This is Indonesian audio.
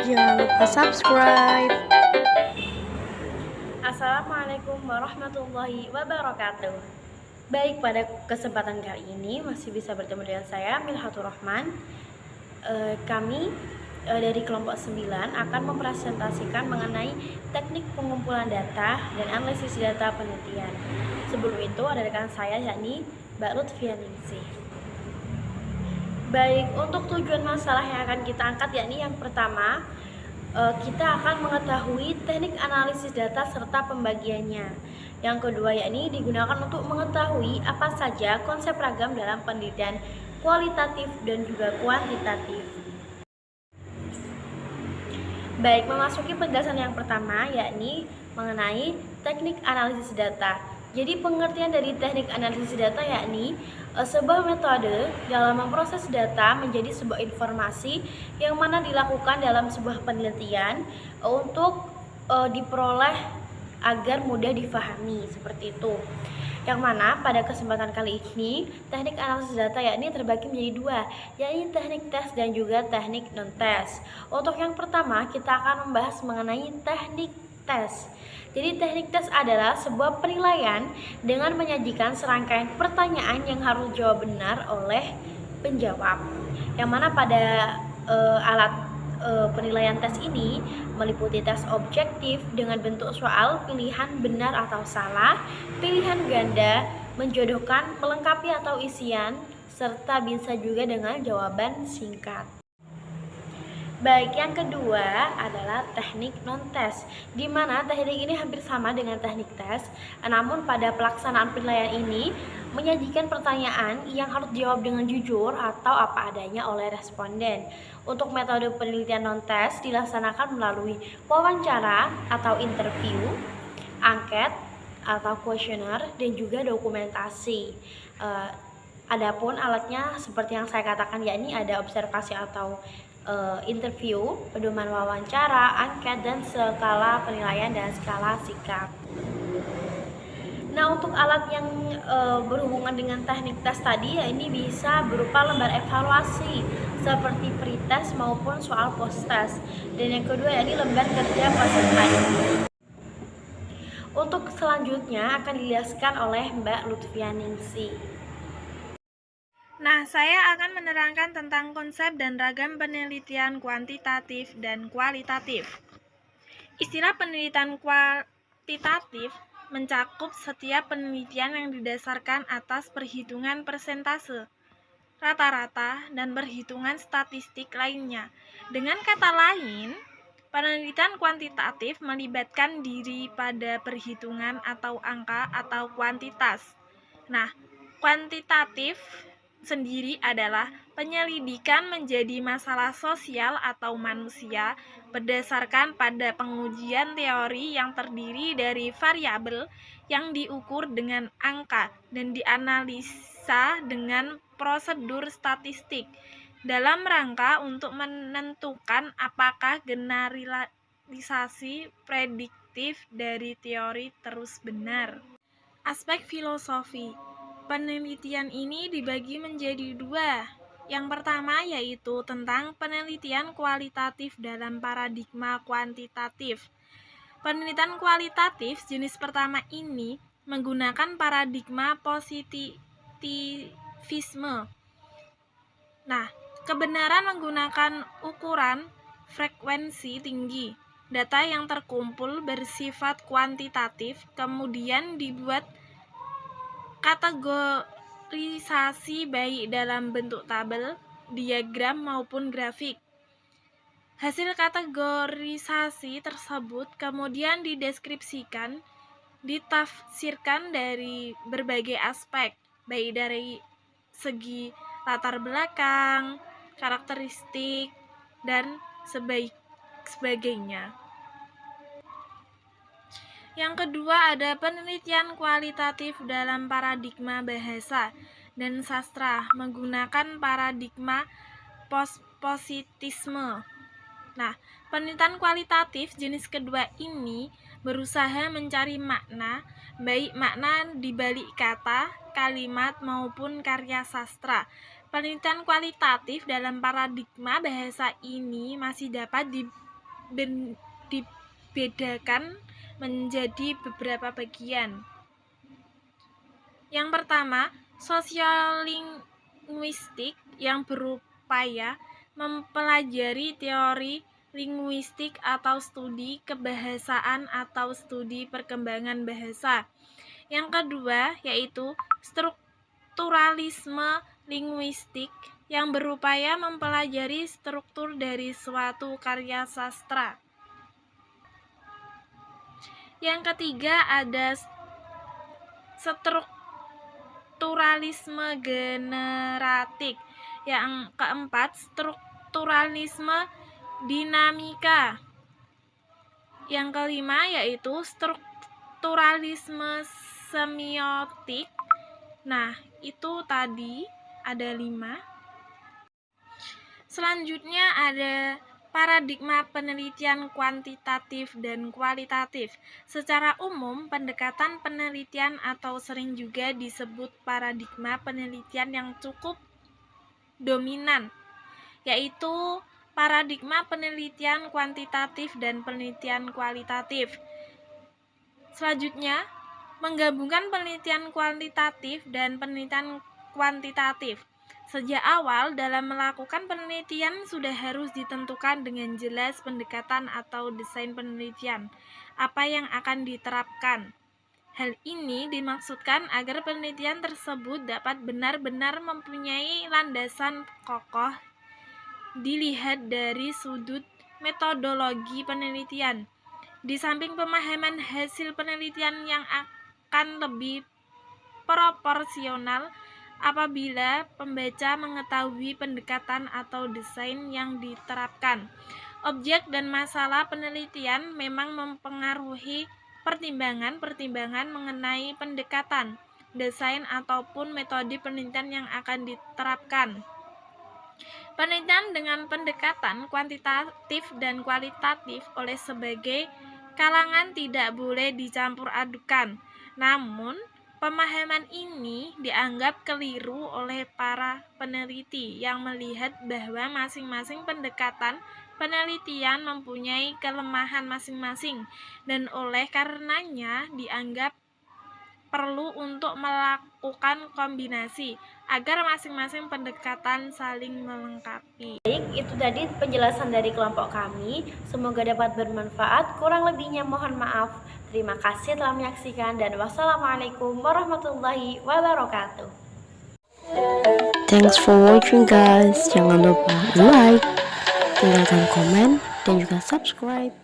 Jangan lupa subscribe. Assalamualaikum warahmatullahi wabarakatuh. Baik, pada kesempatan kali ini masih bisa bertemu dengan saya Milhatur Rahman. Kami dari kelompok 9 akan mempresentasikan mengenai teknik pengumpulan data dan analisis data penelitian. Sebelum itu ada rekan saya yakni Mbak Lutfianingsih. Baik, untuk tujuan masalah yang akan kita angkat yakni yang pertama, kita akan mengetahui teknik analisis data serta pembagiannya. Yang kedua yakni digunakan untuk mengetahui apa saja konsep ragam dalam penelitian kualitatif dan juga kuantitatif. Baik, memasuki penjelasan yang pertama yakni mengenai teknik analisis data. Jadi pengertian dari teknik analisis data yakni sebuah metode dalam memproses data menjadi sebuah informasi yang mana dilakukan dalam sebuah penelitian untuk diperoleh agar mudah difahami, seperti itu. Yang mana pada kesempatan kali ini teknik analisis data yakni terbagi menjadi dua, yakni teknik tes dan juga teknik non-tes. Untuk yang pertama kita akan membahas mengenai teknik tes. Jadi teknik tes adalah sebuah penilaian dengan menyajikan serangkaian pertanyaan yang harus dijawab benar oleh penjawab. Yang mana pada alat penilaian tes ini meliputi tes objektif dengan bentuk soal pilihan benar atau salah, pilihan ganda, menjodohkan, melengkapi atau isian, serta bisa juga dengan jawaban singkat. Baik, yang kedua adalah teknik non-tes, di mana teknik ini hampir sama dengan teknik tes, namun pada pelaksanaan penilaian ini menyajikan pertanyaan yang harus dijawab dengan jujur atau apa adanya oleh responden. Untuk metode penelitian non-tes dilaksanakan melalui wawancara atau interview, angket atau kuesioner, dan juga dokumentasi. Adapun alatnya seperti yang saya katakan yakni ada observasi atau interview, pedoman wawancara, angket, dan skala penilaian dan skala sikap. Nah, untuk alat yang berhubungan dengan teknik tes tadi ya ini bisa berupa lembar evaluasi seperti pretest maupun soal post-test. Dan yang kedua yakni lembar kerja peserta. Untuk selanjutnya akan dijelaskan oleh Mbak Lutfianingsih. Nah, saya akan menerangkan tentang konsep dan ragam penelitian kuantitatif dan kualitatif. Istilah penelitian kuantitatif mencakup setiap penelitian yang didasarkan atas perhitungan persentase, rata-rata, dan perhitungan statistik lainnya. Dengan kata lain, penelitian kuantitatif melibatkan diri pada perhitungan atau angka atau kuantitas. Nah, kuantitatif sendiri adalah penyelidikan menjadi masalah sosial atau manusia berdasarkan pada pengujian teori yang terdiri dari variabel yang diukur dengan angka dan dianalisa dengan prosedur statistik dalam rangka untuk menentukan apakah generalisasi prediktif dari teori terus benar. Aspek filosofi penelitian ini dibagi menjadi dua. Yang pertama yaitu tentang penelitian kualitatif dalam paradigma kuantitatif. Penelitian kualitatif jenis pertama ini menggunakan paradigma positivisme. Nah, kebenaran menggunakan ukuran frekuensi tinggi. Data yang terkumpul bersifat kuantitatif, kemudian dibuat kategorisasi baik dalam bentuk tabel, diagram maupun grafik. Hasil kategorisasi tersebut kemudian dideskripsikan, ditafsirkan dari berbagai aspek, baik dari segi latar belakang, karakteristik, dan sebagainya. Yang kedua ada penelitian kualitatif dalam paradigma bahasa dan sastra menggunakan paradigma positisme. Nah, penelitian kualitatif jenis kedua ini berusaha mencari makna baik makna di balik kata, kalimat, maupun karya sastra. Penelitian kualitatif dalam paradigma bahasa ini masih dapat dibedakan menjadi beberapa bagian. Yang pertama, sosiolinguistik yang berupaya mempelajari teori linguistik atau studi kebahasaan atau studi perkembangan bahasa. Yang kedua, yaitu strukturalisme linguistik yang berupaya mempelajari struktur dari suatu karya sastra. Yang ketiga, ada strukturalisme generatik. Yang keempat, strukturalisme dinamika. Yang kelima yaitu strukturalisme semiotik. Nah, itu tadi ada 5. Selanjutnya ada paradigma penelitian kuantitatif dan kualitatif. Secara umum, pendekatan penelitian atau sering juga disebut paradigma penelitian yang cukup dominan, yaitu paradigma penelitian kuantitatif dan penelitian kualitatif. Selanjutnya, menggabungkan penelitian kualitatif dan penelitian kuantitatif. Sejak awal dalam melakukan penelitian sudah harus ditentukan dengan jelas pendekatan atau desain penelitian, apa yang akan diterapkan. Hal ini dimaksudkan agar penelitian tersebut dapat benar-benar mempunyai landasan kokoh dilihat dari sudut metodologi penelitian. Di samping pemahaman hasil penelitian yang akan lebih proporsional apabila pembaca mengetahui pendekatan atau desain yang diterapkan. Objek dan masalah penelitian memang mempengaruhi pertimbangan-pertimbangan mengenai pendekatan, desain ataupun metode penelitian yang akan diterapkan. Penelitian dengan pendekatan kuantitatif dan kualitatif oleh sebagai kalangan tidak boleh dicampur adukan. Namun, pemahaman ini dianggap keliru oleh para peneliti yang melihat bahwa masing-masing pendekatan penelitian mempunyai kelemahan masing-masing dan oleh karenanya dianggap perlu untuk melakukan kombinasi agar masing-masing pendekatan saling melengkapi. Baik, itu tadi penjelasan dari kelompok kami. Semoga dapat bermanfaat. Kurang lebihnya mohon maaf. Terima kasih telah menyaksikan dan wassalamualaikum warahmatullahi wabarakatuh. Thanks for watching guys. Jangan lupa like, tinggalkan komen, dan juga subscribe.